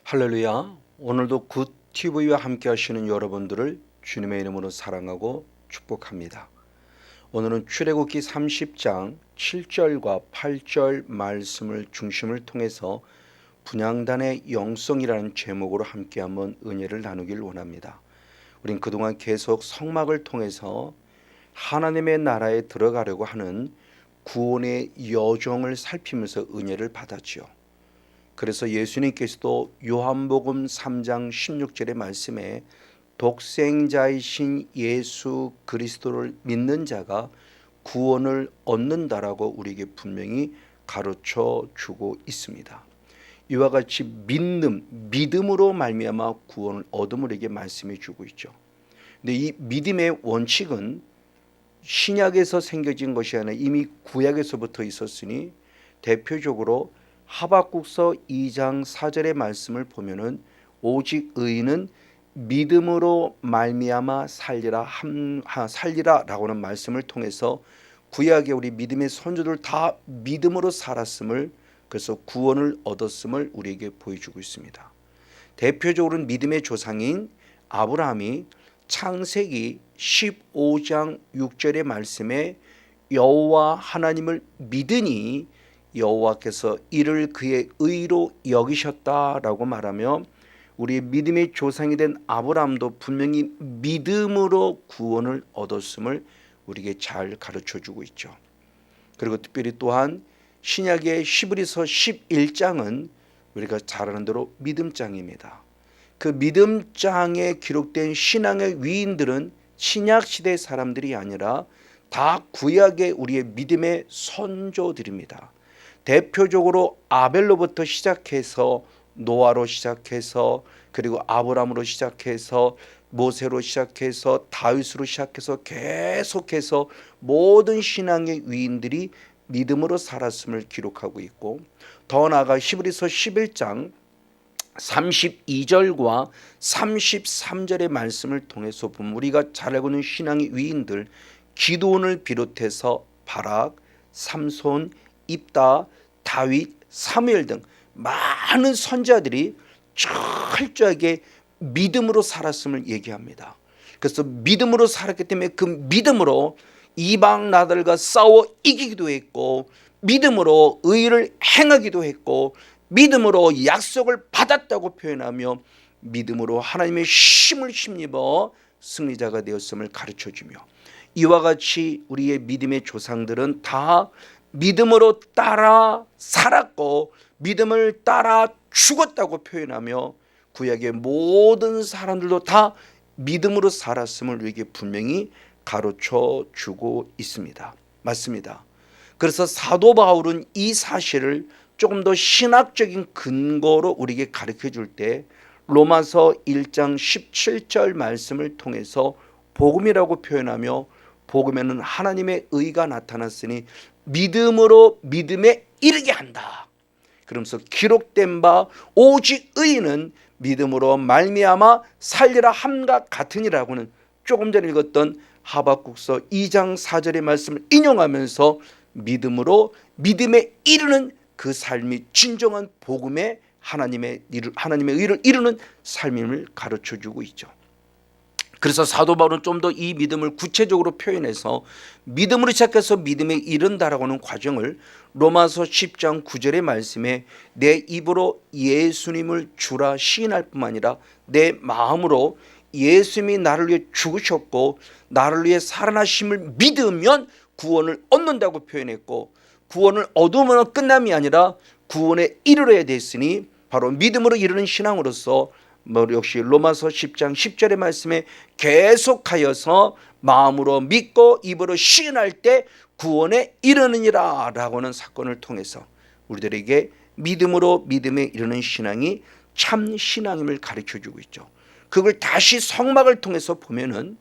할렐루야. 오늘도 굿TV와 함께 하시는 여러분들을 주님의 이름으로 사랑하고 축복합니다. 오늘은 출애굽기 30장 7절과 8절 말씀을 중심을 통해서 분향단의 영성이라는 제목으로 함께 한번 은혜를 나누길 원합니다. 우린 그동안 계속 성막을 통해서 하나님의 나라에 들어가려고 하는 구원의 여정을 살피면서 은혜를 받았지요. 그래서 예수님께서도 요한복음 3장 16절의 말씀에 독생자이신 예수 그리스도를 믿는 자가 구원을 얻는다라고 우리에게 분명히 가르쳐 주고 있습니다. 이와 같이 믿음으로 말미암아 구원을 얻음을 우리에게 말씀해 주고 있죠. 근데 이 믿음의 원칙은 신약에서 생겨진 것이 아니라 이미 구약에서부터 있었으니 대표적으로 하박국서 2장 4절의 말씀을 보면은 오직 의인은 믿음으로 말미암아 살리라라고는 말씀을 통해서 구약의 우리 믿음의 선조들 다 믿음으로 살았음을, 그래서 구원을 얻었음을 우리에게 보여주고 있습니다. 대표적으로는 믿음의 조상인 아브라함이 창세기 15장 6절의 말씀에 여호와 하나님을 믿으니 여호와께서 이를 그의 의로 여기셨다라고 말하며, 우리의 믿음의 조상이 된 아브라함도 분명히 믿음으로 구원을 얻었음을 우리에게 잘 가르쳐주고 있죠. 그리고 특별히 또한 신약의 히브리서 11장은 우리가 잘 아는 대로 믿음장입니다. 그 믿음장에 기록된 신앙의 위인들은 신약시대 사람들이 아니라 다 구약의 우리의 믿음의 선조들입니다. 대표적으로 아벨로부터 시작해서 노아로 시작해서, 그리고 아브라함으로 시작해서 모세로 시작해서 다윗으로 시작해서 계속해서 모든 신앙의 위인들이 믿음으로 살았음을 기록하고 있고, 더 나아가 히브리서 11장 32절과 33절의 말씀을 통해서 보면 우리가 잘 알고 있는 신앙의 위인들 기드온을 비롯해서 바락, 삼손, 입다, 다윗, 사무엘 등 많은 선지자들이 철저하게 믿음으로 살았음을 얘기합니다. 그래서 믿음으로 살았기 때문에 그 믿음으로 이방 나라들과 싸워 이기기도 했고, 믿음으로 의를 행하기도 했고, 믿음으로 약속을 받았다고 표현하며 믿음으로 하나님의 힘을 힘입어 승리자가 되었음을 가르쳐주며, 이와 같이 우리의 믿음의 조상들은 다 믿음으로 따라 살았고 믿음을 따라 죽었다고 표현하며 구약의 모든 사람들도 다 믿음으로 살았음을 우리에게 분명히 가르쳐 주고 있습니다. 맞습니다. 그래서 사도 바울은 이 사실을 조금 더 신학적인 근거로 우리에게 가르쳐 줄 때 로마서 1장 17절 말씀을 통해서 복음이라고 표현하며, 복음에는 하나님의 의가 나타났으니 믿음으로 믿음에 이르게 한다. 그러면서 기록된 바 오직 의인은 믿음으로 말미암아 살리라 함과 같으니라고는 조금 전에 읽었던 하박국서 2장 4절의 말씀을 인용하면서 믿음으로 믿음에 이르는 그 삶이 진정한 복음의 하나님의 의를 이루는 삶임을 가르쳐주고 있죠. 그래서 사도 바울은 좀 더 이 믿음을 구체적으로 표현해서 믿음으로 시작해서 믿음에 이른다라고 하는 과정을 로마서 10장 9절의 말씀에 내 입으로 예수님을 주라 시인할 뿐만 아니라 내 마음으로 예수님이 나를 위해 죽으셨고 나를 위해 살아나심을 믿으면 구원을 얻는다고 표현했고, 구원을 얻으면 끝남이 아니라 구원에 이르러야 됐으니 바로 믿음으로 이르는 신앙으로서 역시 로마서 10장 10절의 말씀에 계속하여서 마음으로 믿고 입으로 시인할 때 구원에 이르느니라 라고는 사건을 통해서 우리들에게 믿음으로 믿음에 이르는 신앙이 참 신앙임을 가르쳐주고 있죠. 그걸 다시 성막을 통해서 보면은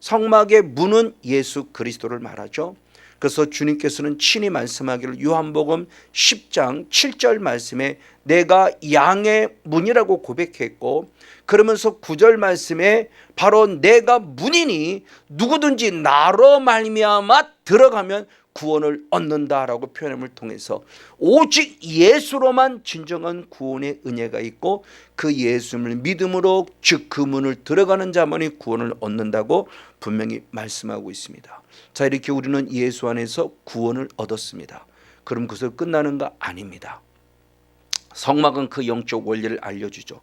성막의 문은 예수 그리스도를 말하죠. 그래서 주님께서는 친히 말씀하기를 요한복음 10장 7절 말씀에 내가 양의 문이라고 고백했고, 그러면서 9절 말씀에 바로 내가 문이니 누구든지 나로 말미암아 들어가면 구원을 얻는다라고 표현함을 통해서 오직 예수로만 진정한 구원의 은혜가 있고 그 예수를 믿음으로 즉 그 문을 들어가는 자만이 구원을 얻는다고 분명히 말씀하고 있습니다. 자, 이렇게 우리는 예수 안에서 구원을 얻었습니다. 그럼 그것을 끝나는 거 아닙니다. 성막은 그 영적 원리를 알려주죠.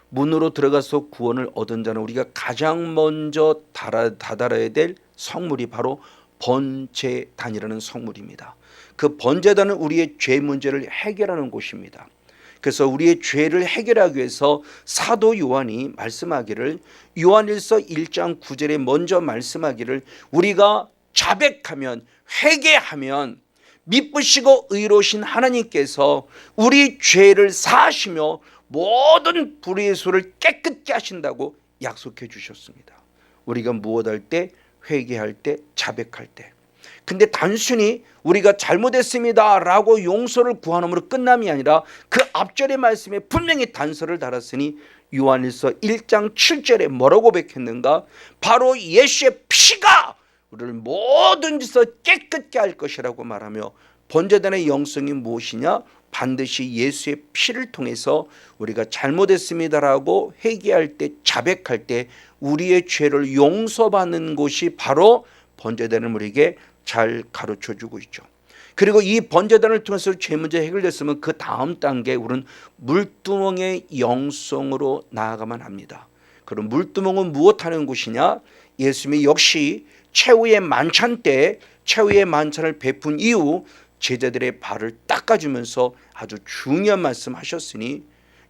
문으로 들어가서 구원을 얻은 자는 우리가 가장 먼저 다다라야 될 성물이 바로 번제단이라는 성물입니다. 그 번제단은 우리의 죄 문제를 해결하는 곳입니다. 그래서 우리의 죄를 해결하기 위해서 사도 요한이 말씀하기를, 요한일서 1장 9절에 먼저 말씀하기를, 우리가 자백하면 회개하면 미쁘시고 의로우신 하나님께서 우리 죄를 사하시며 모든 불의의 소를 깨끗게 하신다고 약속해 주셨습니다. 우리가 무엇할 때? 회개할 때, 자백할 때. 근데 단순히 우리가 잘못했습니다 라고 용서를 구하는으로 끝남이 아니라 그 앞절의 말씀에 분명히 단서를 달았으니 요한일서 1장 7절에 뭐라고 고백했는가? 바로 예수의 피가 우리를 모든 짓을 깨끗게 할 것이라고 말하며, 번제단의 영성이 무엇이냐? 반드시 예수의 피를 통해서 우리가 잘못했습니다라고 회개할 때, 자백할 때 우리의 죄를 용서받는 곳이 바로 번제단을 우리에게 잘 가르쳐주고 있죠. 그리고 이 번제단을 통해서 죄 문제 해결됐으면 그 다음 단계 우리는 물두멍의 영성으로 나아가만 합니다. 그럼 물두멍은 무엇하는 곳이냐? 예수님이 역시 최후의 만찬 때 최후의 만찬을 베푼 이후 제자들의 발을 닦아주면서 아주 중요한 말씀하셨으니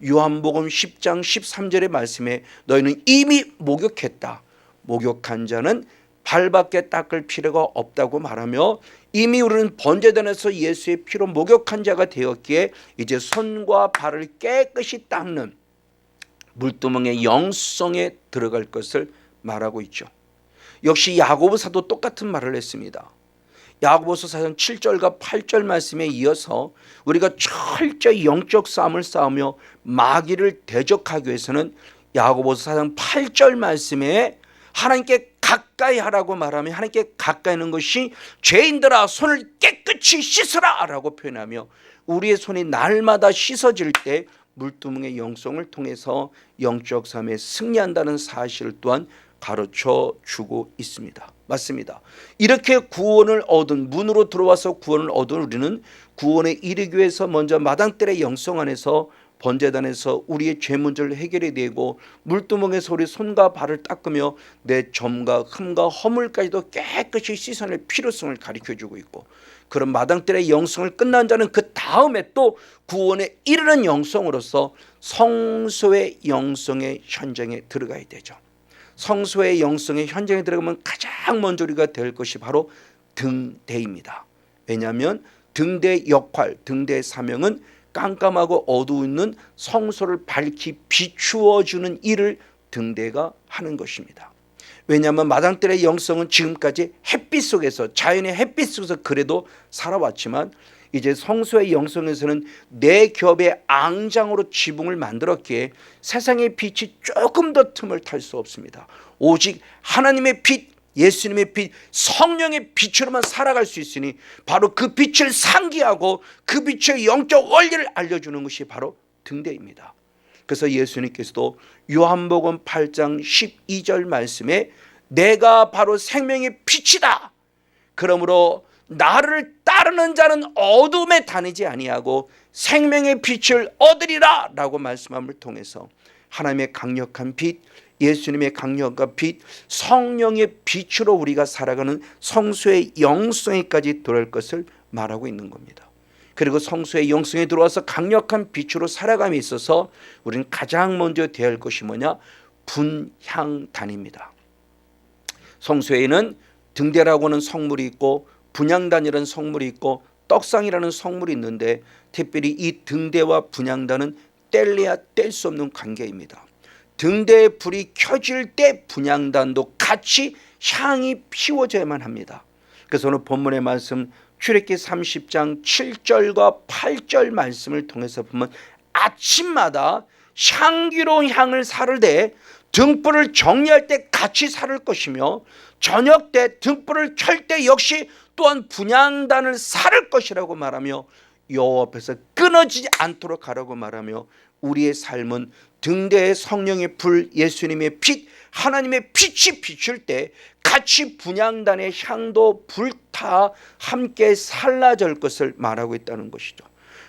요한복음 10장 13절의 말씀에 너희는 이미 목욕했다. 목욕한 자는 발밖에 닦을 필요가 없다고 말하며, 이미 우리는 번제단에서 예수의 피로 목욕한 자가 되었기에 이제 손과 발을 깨끗이 닦는 물두멍의 영성에 들어갈 것을 말하고 있죠. 역시 야고보사도 똑같은 말을 했습니다. 야고보서 4장 7절과 8절 말씀에 이어서 우리가 철저히 영적 싸움을 싸우며 마귀를 대적하기 위해서는 야고보서 4장 8절 말씀에 하나님께 가까이 하라고 말하며, 하나님께 가까이 하는 것이 죄인들아 손을 깨끗이 씻으라 라고 표현하며, 우리의 손이 날마다 씻어질 때 물두멍의 영성을 통해서 영적 싸움에 승리한다는 사실을 또한 가르쳐 주고 있습니다. 맞습니다. 이렇게 구원을 얻은, 문으로 들어와서 구원을 얻은 우리는 구원에 이르기 위해서 먼저 마당들의 영성 안에서 번제단에서 우리의 죄 문제를 해결해야 되고, 물두멍에서 우리 손과 발을 닦으며 내 점과 흠과 허물까지도 깨끗이 씻어낼 필요성을 가르쳐주고 있고, 그런 마당들의 영성을 끝난 자는 그 다음에 또 구원에 이르는 영성으로서 성소의 영성의 현장에 들어가야 되죠. 성소의 영성의 현장에 들어가면 가장 먼저 우리가 될 것이 바로 등대입니다. 왜냐하면 등대의 역할, 등대의 사명은 깜깜하고 어두운 성소를 밝히 비추어주는 일을 등대가 하는 것입니다. 왜냐하면 마당들의 영성은 지금까지 햇빛 속에서, 자연의 햇빛 속에서 그래도 살아왔지만 이제 성소의 영성에서는 내 겹의 앙장으로 지붕을 만들었기에 세상의 빛이 조금 더 틈을 탈 수 없습니다. 오직 하나님의 빛, 예수님의 빛, 성령의 빛으로만 살아갈 수 있으니 바로 그 빛을 상기하고 그 빛의 영적 원리를 알려주는 것이 바로 등대입니다. 그래서 예수님께서도 요한복음 8장 12절 말씀에 내가 바로 생명의 빛이다. 그러므로 나를 따르는 자는 어둠에 다니지 아니하고 생명의 빛을 얻으리라 라고 말씀함을 통해서 하나님의 강력한 빛, 예수님의 강력한 빛, 성령의 빛으로 우리가 살아가는 성소의 영성에까지 들어갈 것을 말하고 있는 겁니다. 그리고 성소의 영성에 들어와서 강력한 빛으로 살아감에 있어서 우리는 가장 먼저 대할 할 것이 뭐냐? 분향단입니다. 성소에는 등대라고 하는 성물이 있고 분향단이라는 성물이 있고 떡상이라는 성물이 있는데, 특별히 이 등대와 분향단은 뗄래야 뗄 수 없는 관계입니다. 등대의 불이 켜질 때 분향단도 같이 향이 피워져야만 합니다. 그래서 오늘 본문의 말씀 출애굽기 30장 7절과 8절 말씀을 통해서 보면 아침마다 향기로운 향을 사르되 등불을 정리할 때 같이 사를 것이며 저녁 때 등불을 켤 때 역시 또한 분향단을 살을 것이라고 말하며 여호와 앞에서 끊어지지 않도록 하라고 말하며 우리의 삶은 등대의 성령의 불, 예수님의 빛, 하나님의 빛이 비출 때 같이 분향단의 향도 불타 함께 살라질 것을 말하고 있다는 것이죠.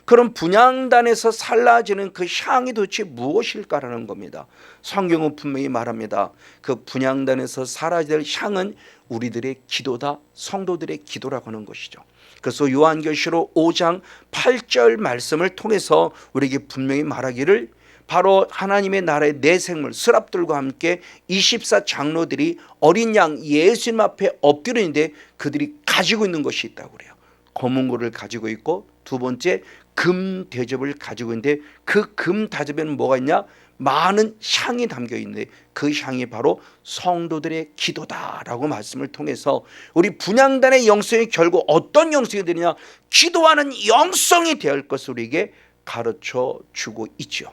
그럼 분향단에서 살라지는 그 향이 도대체 무엇일까라는 겁니다. 성경은 분명히 말합니다. 그 분향단에서 사라질 향은 우리들의 기도다, 성도들의 기도라고 하는 것이죠. 그래서 요한계시록 5장 8절 말씀을 통해서 우리에게 분명히 말하기를 바로 하나님의 나라의 내 생물 스랍들과 함께 24 장로들이 어린 양 예수님 앞에 엎드리는데 그들이 가지고 있는 것이 있다고 그래요. 검은 고를 가지고 있고 두 번째 금 대접을 가지고 있는데 그 금 대접에는 뭐가 있냐? 많은 향이 담겨 있는데 그 향이 바로 성도들의 기도다라고 말씀을 통해서 우리 분향단의 영성이 결국 어떤 영성이 되느냐? 기도하는 영성이 될 것을 우리에게 가르쳐 주고 있죠.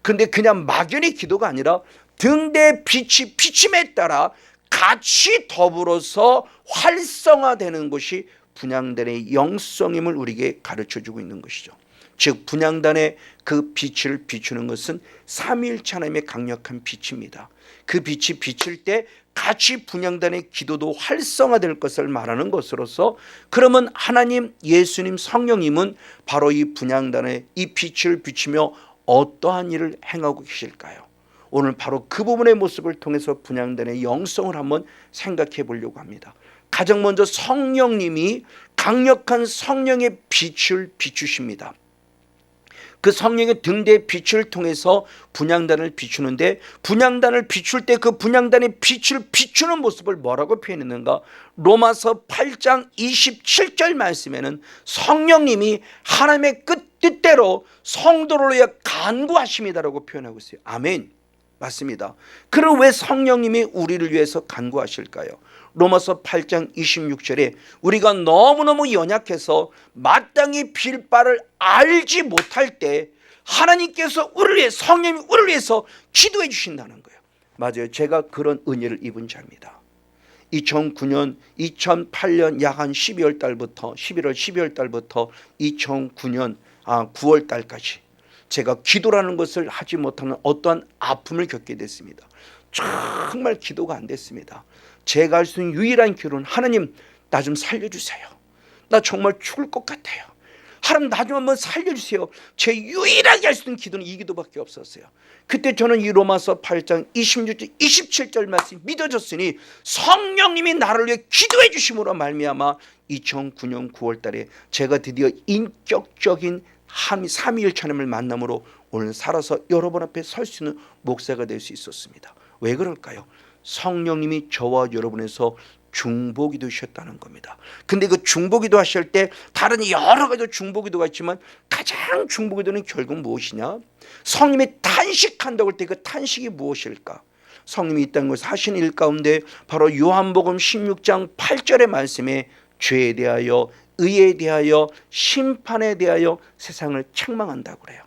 그런데 그냥 막연히 기도가 아니라 등대의 빛이 비침에 따라 같이 더불어서 활성화되는 것이 분향단의 영성임을 우리에게 가르쳐주고 있는 것이죠. 즉 분향단의 그 빛을 비추는 것은 삼위일체 하나님의 강력한 빛입니다. 그 빛이 비칠 때 같이 분향단의 기도도 활성화될 것을 말하는 것으로서 그러면 하나님, 예수님, 성령님은 바로 이 분향단의 이 빛을 비추며 어떠한 일을 행하고 계실까요? 오늘 바로 그 부분의 모습을 통해서 분향단의 영성을 한번 생각해 보려고 합니다. 가장 먼저 성령님이 강력한 성령의 빛을 비추십니다. 그 성령의 등대의 빛을 통해서 분향단을 비추는데 분향단을 비출 때 그 분향단의 빛을 비추는 모습을 뭐라고 표현했는가? 로마서 8장 27절 말씀에는 성령님이 하나님의 뜻대로 성도를 위해 간구하십니다라고 표현하고 있어요. 아멘. 맞습니다. 그럼 왜 성령님이 우리를 위해서 간구하실까요? 로마서 8장 26절에 우리가 너무너무 연약해서 마땅히 빌 바를 알지 못할 때 하나님께서 우리를 위해 성령님이 우리를 위해서 기도해 주신다는 거예요. 맞아요. 제가 그런 은혜를 입은 자입니다. 2009년 2008년 약 한 11월 달부터 2009년 9월 달까지 제가 기도라는 것을 하지 못하는 어떠한 아픔을 겪게 됐습니다. 정말 기도가 안 됐습니다. 제가 할 수 있는 유일한 기도는 하나님 나 좀 살려주세요. 나 정말 죽을 것 같아요. 하나님 나 좀 한번 살려주세요. 제 유일하게 할 수 있는 기도는 이 기도밖에 없었어요. 그때 저는 이 로마서 8장 26절 27절 말씀이 믿어졌으니 성령님이 나를 위해 기도해 주심으로 말미암아 2009년 9월 달에 제가 드디어 인격적인 삼위일체 하나님을 만남으로 오늘 살아서 여러분 앞에 설 수 있는 목사가 될 수 있었습니다. 왜 그럴까요? 성령님이 저와 여러분에서 중보기도 하셨다는 겁니다. 근데 그 중보기도 하실 때 다른 여러 가지 중보기도가 있지만 가장 중보기도는 결국 무엇이냐? 성령님이 탄식한다고 할 때 그 탄식이 무엇일까? 성령님이 이 땅에 하신 일 가운데 바로 요한복음 16장 8절의 말씀에 죄에 대하여 의에 대하여 심판에 대하여 세상을 책망한다고 그래요.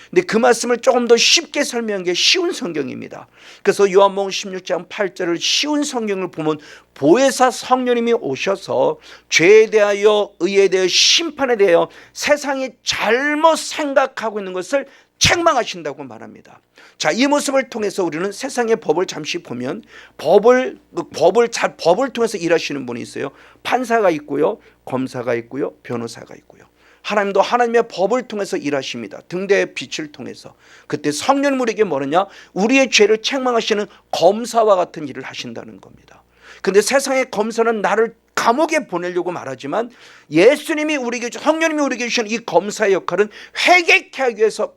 근데 그 말씀을 조금 더 쉽게 설명한 게 쉬운 성경입니다. 그래서 요한복음 16장 8절을 쉬운 성경을 보면 보혜사 성령님이 오셔서 죄에 대하여 의에 대하여 심판에 대하여 세상이 잘못 생각하고 있는 것을 책망하신다고 말합니다. 자, 이 모습을 통해서 우리는 세상의 법을 잠시 보면 법을 통해서 일하시는 분이 있어요. 판사가 있고요, 검사가 있고요, 변호사가 있고요. 하나님도 하나님의 법을 통해서 일하십니다. 등대의 빛을 통해서. 그때 성령님 우리에게 뭐느냐? 우리의 죄를 책망하시는 검사와 같은 일을 하신다는 겁니다. 근데 세상의 검사는 나를 감옥에 보내려고 말하지만 예수님이 우리에게 성령님이 우리에게 주신 이 검사의 역할은 회개케 하기 위해서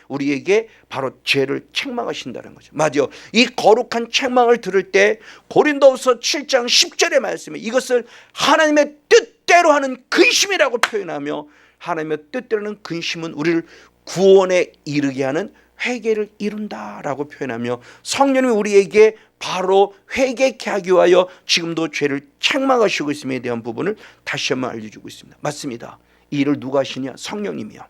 우리에게 바로 죄를 책망하신다는 거죠. 맞아요. 이 거룩한 책망을 들을 때 고린도후서 7장 10절의 말씀에 이것을 하나님의 뜻대로 하는 근심이라고 표현하며 하나님의 뜻대로는 근심은 우리를 구원에 이르게 하는 회개를 이룬다라고 표현하며 성령님이 우리에게 바로 회개케 하기 위하여 지금도 죄를 책망하시고 있음에 대한 부분을 다시 한번 알려주고 있습니다. 맞습니다. 이 일을 누가 하시냐? 성령님이요.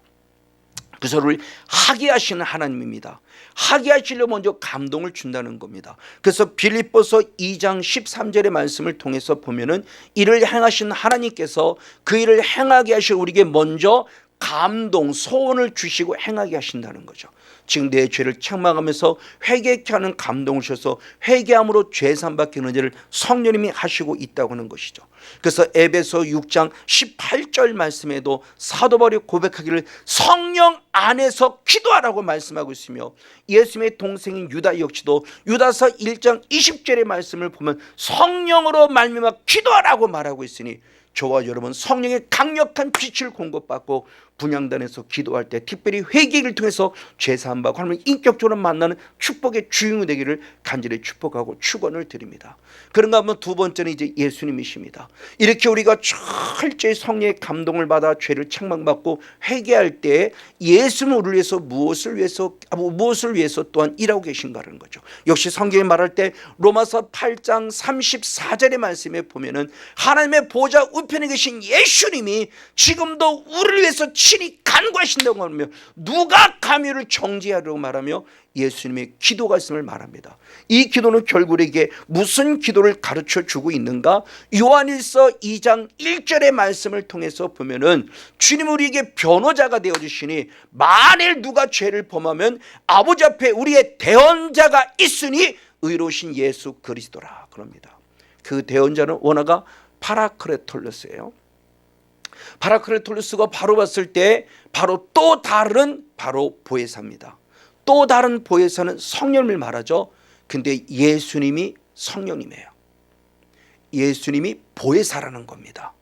그 소리를 하게 하시는 하나님입니다. 하게 하시려 먼저 감동을 준다는 겁니다. 그래서 빌립보서 2장 13절의 말씀을 통해서 보면은 이를 행하신 하나님께서 그 일을 행하게 하시고 우리에게 먼저 감동, 소원을 주시고 행하게 하신다는 거죠. 지금 내 죄를 책망하면서 회개케 하는 감동을 주셔서 회개함으로 죄사함받게 하는 일을 성령님이 하시고 있다고 하는 것이죠. 그래서 에베소 6장 18절 말씀에도 사도 바울이 고백하기를 성령 안에서 기도하라고 말씀하고 있으며, 예수님의 동생인 유다 역시도 유다서 1장 20절의 말씀을 보면 성령으로 말미암아 기도하라고 말하고 있으니, 저와 여러분 성령의 강력한 빛을 공급받고 분향단에서 기도할 때 특별히 회개를 통해서 죄사함받고 하나님을 인격적으로 만나는 축복의 주인이 되기를 간절히 축복하고 축원을 드립니다. 그런가 하면 두 번째는 이제 예수님이십니다. 이렇게 우리가 철저히 성령의 감동을 받아 죄를 책망받고 회개할 때 예수는 우리를 위해서 무엇을 위해서 또한 일하고 계신가라는 거죠. 역시 성경이 말할 때 로마서 8장 34절의 말씀에 보면은 하나님의 보좌 우편에 계신 예수님이 지금도 우리를 위해서 친히 간구하신다고 하며, 누가 감히 를 정죄하려고 말하며 예수님의 기도가 있음을 말합니다. 이 기도는 결국 우리에게 무슨 기도를 가르쳐 주고 있는가? 요한일서 2장 1절의 말씀을 통해서 보면은 주님 우리에게 변호자가 되어 주시니 만일 누가 죄를 범하면 아버지 앞에 우리의 대언자가 있으니 의로우신 예수 그리스도라 그럽니다. 그 대언자는 원어가 파라크레톨로스예요. 파라크레톨로스가 바로 봤을 때 바로 또 다른 바로 보혜사입니다. 또 다른 보혜사는 성령을 말하죠. 근데 예수님이 성령님이에요. 예수님이 보혜사라는 겁니다.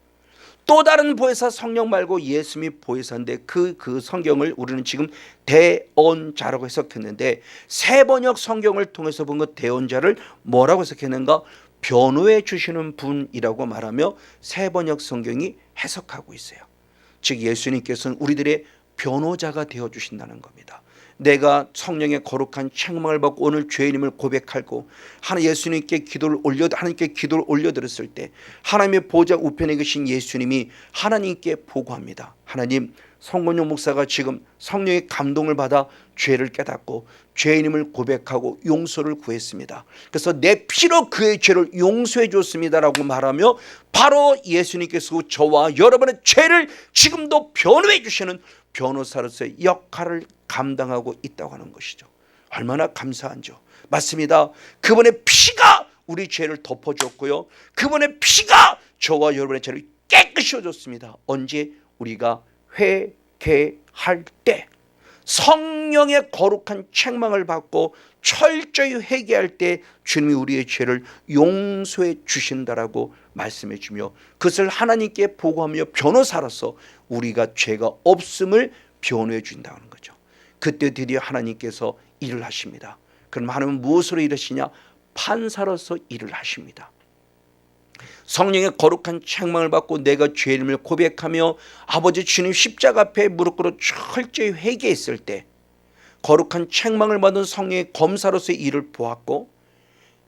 또 다른 보혜사 성령 말고 예수님이 보혜사인데 그 성경을 우리는 지금 대언자라고 해석했는데, 새 번역 성경을 통해서 본 그 대언자를 뭐라고 해석했는가? 변호해 주시는 분이라고 말하며 새 번역 성경이 해석하고 있어요. 즉 예수님께서는 우리들의 변호자가 되어 주신다는 겁니다. 내가 성령의 거룩한 책망을 받고 오늘 죄인임을 고백하고 예수님께 하나님께 기도를 올려드렸을 때 하나님의 보좌 우편에 계신 예수님이 하나님께 보고합니다. 하나님, 성건용 목사가 지금 성령의 감동을 받아 죄를 깨닫고 죄인임을 고백하고 용서를 구했습니다. 그래서 내 피로 그의 죄를 용서해 줬습니다라고 말하며 바로 예수님께서 저와 여러분의 죄를 지금도 변호해 주시는 변호사로서의 역할을 감당하고 있다고 하는 것이죠. 얼마나 감사한죠. 맞습니다. 그분의 피가 우리 죄를 덮어줬고요, 그분의 피가 저와 여러분의 죄를 깨끗이 해줬습니다. 언제? 우리가 회개할 때, 성령의 거룩한 책망을 받고 철저히 회개할 때 주님이 우리의 죄를 용서해 주신다라고 말씀해 주며, 그것을 하나님께 보고하며 변호사로서 우리가 죄가 없음을 변호해 준다는 거죠. 그때 드디어 하나님께서 일을 하십니다. 그럼 하나님은 무엇으로 일하시냐? 판사로서 일을 하십니다. 성령의 거룩한 책망을 받고 내가 죄인임을 고백하며 아버지 주님 십자가 앞에 무릎 꿇어 철저히 회개했을 때 거룩한 책망을 받은 성령의 검사로서의 일을 보았고,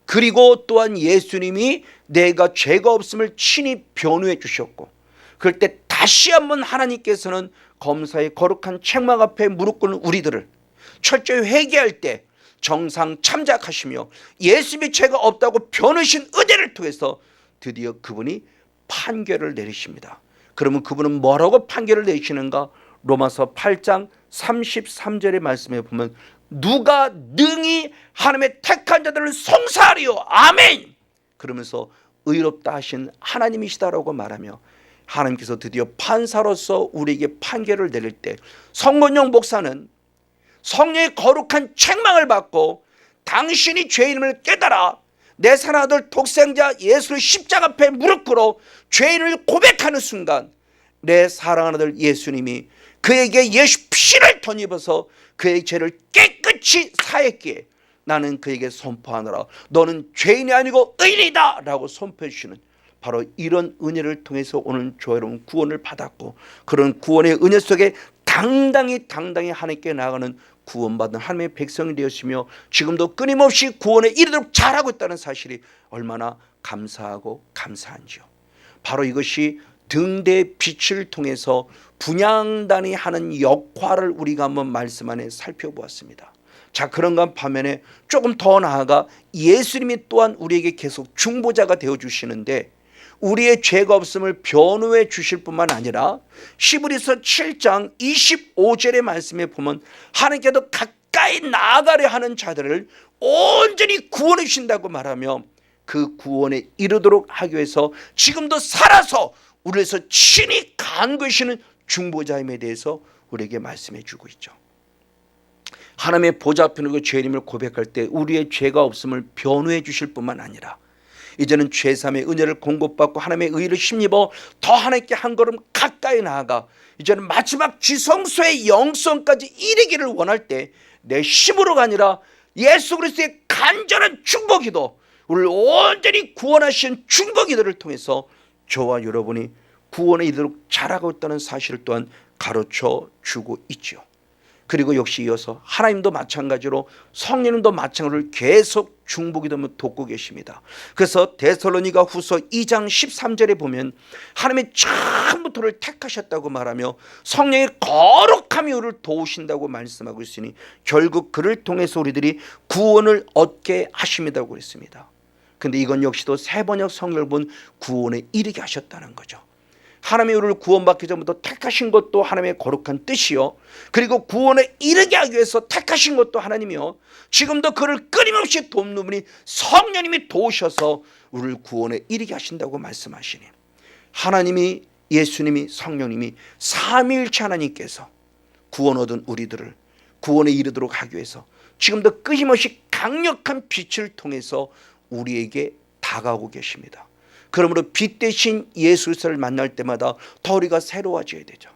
그리고 또한 예수님이 내가 죄가 없음을 친히 변호해 주셨고, 그럴 때 다시 한번 하나님께서는 검사의 거룩한 책망 앞에 무릎 꿇는 우리들을 철저히 회개할 때 정상 참작하시며 예수님이 죄가 없다고 변호하신 은혜를 통해서 드디어 그분이 판결을 내리십니다. 그러면 그분은 뭐라고 판결을 내리시는가? 로마서 8장 33절의 말씀에 보면 누가 능히 하나님의 택한 자들을 송사하리요 아멘, 그러면서 의롭다 하신 하나님이시다라고 말하며 하나님께서 드디어 판사로서 우리에게 판결을 내릴 때 성건용 목사는 성령의 거룩한 책망을 받고 당신이 죄인임을 깨달아 내 사랑하는 아들 독생자 예수를 십자가 앞에 무릎 꿇어 죄인을 고백하는 순간 내 사랑하는 아들 예수님이 그에게 예수 피를 덧입어서 그의 죄를 깨끗이 사했기에 나는 그에게 선포하노라 너는 죄인이 아니고 의인이다 라고 선포해 주시는 바로 이런 은혜를 통해서 오늘 저 여러분 구원을 받았고, 그런 구원의 은혜 속에 당당히 하나님께 나아가는 구원받은 하나님의 백성이 되었으며 지금도 끊임없이 구원에 이르도록 잘하고 있다는 사실이 얼마나 감사하고 감사한지요. 바로 이것이 등대의 빛을 통해서 분향단이 하는 역할을 우리가 한번 말씀 안에 살펴보았습니다. 자, 그런가 반면에 조금 더 나아가 예수님이 또한 우리에게 계속 중보자가 되어주시는데 우리의 죄가 없음을 변호해 주실 뿐만 아니라 히브리서 7장 25절의 말씀에 보면 하나님께도 가까이 나아가려 하는 자들을 온전히 구원해 주신다고 말하며 그 구원에 이르도록 하기 위해서 지금도 살아서 우리를 위해서 친히 간구하시는 중보자임에 대해서 우리에게 말씀해 주고 있죠. 하나님의 보좌 앞에 놓고 죄인임을 고백할 때 우리의 죄가 없음을 변호해 주실 뿐만 아니라 이제는 죄사함의 은혜를 공급받고 하나님의 의를 힘입어 더 하나님께 한 걸음 가까이 나아가 이제는 마지막 지성소의 영성까지 이르기를 원할 때 내 힘으로가 아니라 예수 그리스도의 간절한 중보기도, 우리를 온전히 구원하신 중보기도를 통해서 저와 여러분이 구원에 이르도록 자라고 있다는 사실을 또한 가르쳐 주고 있죠. 그리고 역시 이어서 하나님도 마찬가지로 성령님도 마찬가지로 계속 중보기도를 돕고 계십니다. 그래서 데살로니가 후서 2장 13절에 보면 하나님이 처음부터를 택하셨다고 말하며 성령의 거룩함이 우리를 도우신다고 말씀하고 있으니 결국 그를 통해서 우리들이 구원을 얻게 하십니다고 그랬습니다. 그런데 이건 역시도 세번역 성경을 본 구원에 이르게 하셨다는 거죠. 하나님이 우리를 구원받기 전부터 택하신 것도 하나님의 거룩한 뜻이요, 그리고 구원에 이르게 하기 위해서 택하신 것도 하나님이요, 지금도 그를 끊임없이 돕는 분이 성령님이 도우셔서 우리를 구원에 이르게 하신다고 말씀하시니 하나님이, 예수님이, 성령님이 삼위일체 하나님께서 구원 얻은 우리들을 구원에 이르도록 하기 위해서 지금도 끊임없이 강력한 빛을 통해서 우리에게 다가오고 계십니다. 그러므로 빛 대신 예수 그리스도를 만날 때마다 더 우리가 새로워져야 되죠.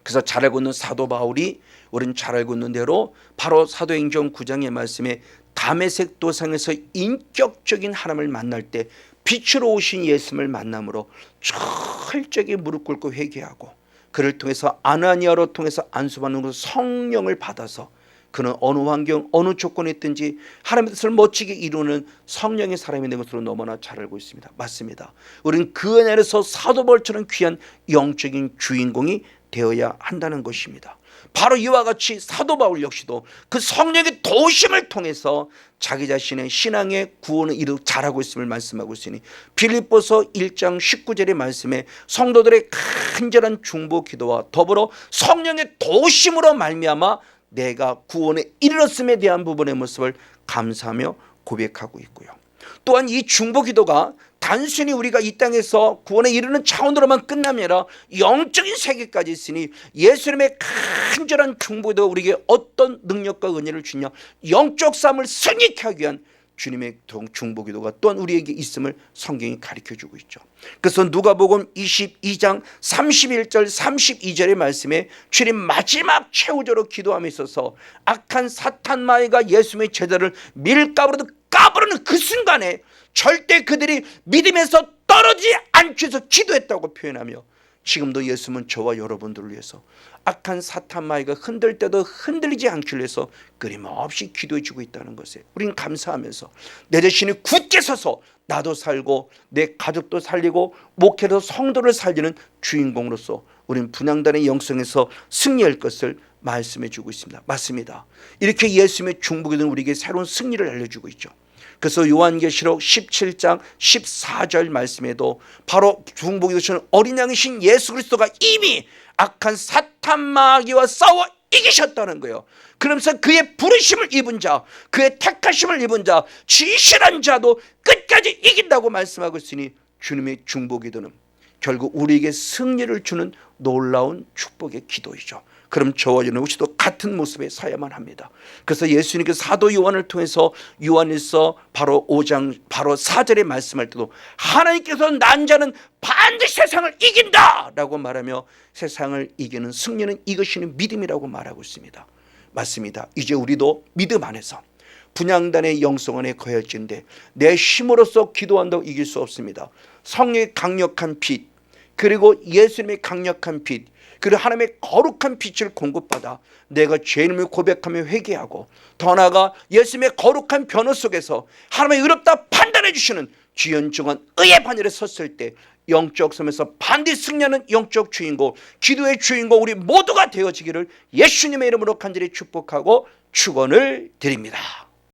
그래서 잘 알고 있는 사도 바울이 우리는 잘 알고 있는 대로 바로 사도행전 9장의 말씀에 다메섹 도상에서 인격적인 하나님을 만날 때 빛으로 오신 예수님을 만남으로 철저하게 무릎 꿇고 회개하고 그를 통해서 아나니아로 통해서 안수받는 것으로 성령을 받아서 그는 어느 환경 어느 조건에 있든지 하나님의 뜻을 멋지게 이루는 성령의 사람이 된 것으로 너무나 잘 알고 있습니다. 맞습니다. 우리는 그 은혜 안에서 사도 바울처럼 귀한 영적인 주인공이 되어야 한다는 것입니다. 바로 이와 같이 사도 바울 역시도 그 성령의 도우심을 통해서 자기 자신의 신앙의 구원을 이루고 잘하고 있음을 말씀하고 있으니 빌립보서 1장 19절의 말씀에 성도들의 간절한 중보 기도와 더불어 성령의 도우심으로 말미암아 내가 구원에 이르렀음에 대한 부분의 모습을 감사하며 고백하고 있고요. 또한 이 중보기도가 단순히 우리가 이 땅에서 구원에 이르는 차원으로만 끝남이 아니라 영적인 세계까지 있으니 예수님의 간절한 중보기도가 우리에게 어떤 능력과 은혜를 주냐, 영적 삶을 승리케 하기 위한 주님의 중보기도가 또한 우리에게 있음을 성경이 가르쳐주고 있죠. 그래서 누가복음 22장 31절 32절의 말씀에 주님 마지막 최후적으로 기도함에 있어서 악한 사탄 마귀가 예수님의 제자를 밀가부로 까부르는 그 순간에 절대 그들이 믿음에서 떨어지지 않기 위해서 기도했다고 표현하며 지금도 예수님은 저와 여러분들을 위해서 악한 사탄 마귀가 흔들 때도 흔들리지 않기 위해서 끊임없이 기도해 주고 있다는 것에 우리는 감사하면서 내 자신이 굳게 서서 나도 살고 내 가족도 살리고 목회로 성도를 살리는 주인공으로서 우리는 분향단의 영성에서 승리할 것을 말씀해 주고 있습니다. 맞습니다. 이렇게 예수님의 중보기도는 우리에게 새로운 승리를 알려주고 있죠. 그래서 요한계시록 17장 14절 말씀에도 바로 중보기도시는 어린 양이신 예수 그리스도가 이미 악한 사탄 마귀와 싸워 이기셨다는 거예요. 그러면서 그의 부르심을 입은 자, 그의 택하심을 입은 자, 진실한 자도 끝까지 이긴다고 말씀하고 있으니 주님의 중보기도는 결국 우리에게 승리를 주는 놀라운 축복의 기도이죠. 그럼 저와 여러분 혹시도 같은 모습에 서야만 합니다. 그래서 예수님께서 사도 요한을 통해서 요한일서 바로 5장 바로 4절에 말씀할 때도 하나님께서 난 자는 반드시 세상을 이긴다 라고 말하며 세상을 이기는 승리는 이것이는 믿음이라고 말하고 있습니다. 맞습니다. 이제 우리도 믿음 안에서 분향단의 영성 안에 거할진데 내 힘으로써 기도한다고 이길 수 없습니다. 성령의 강력한 빛, 그리고 예수님의 강력한 빛, 그리고 하나님의 거룩한 빛을 공급받아 내가 죄인임을 고백하며 회개하고 더 나아가 예수님의 거룩한 변호 속에서 하나님의 의롭다 판단해 주시는 주연중한 의의 반열에 섰을 때 영적 섬에서 반드시 승리하는 영적 주인공, 기도의 주인공 우리 모두가 되어지기를 예수님의 이름으로 간절히 축복하고 축원을 드립니다.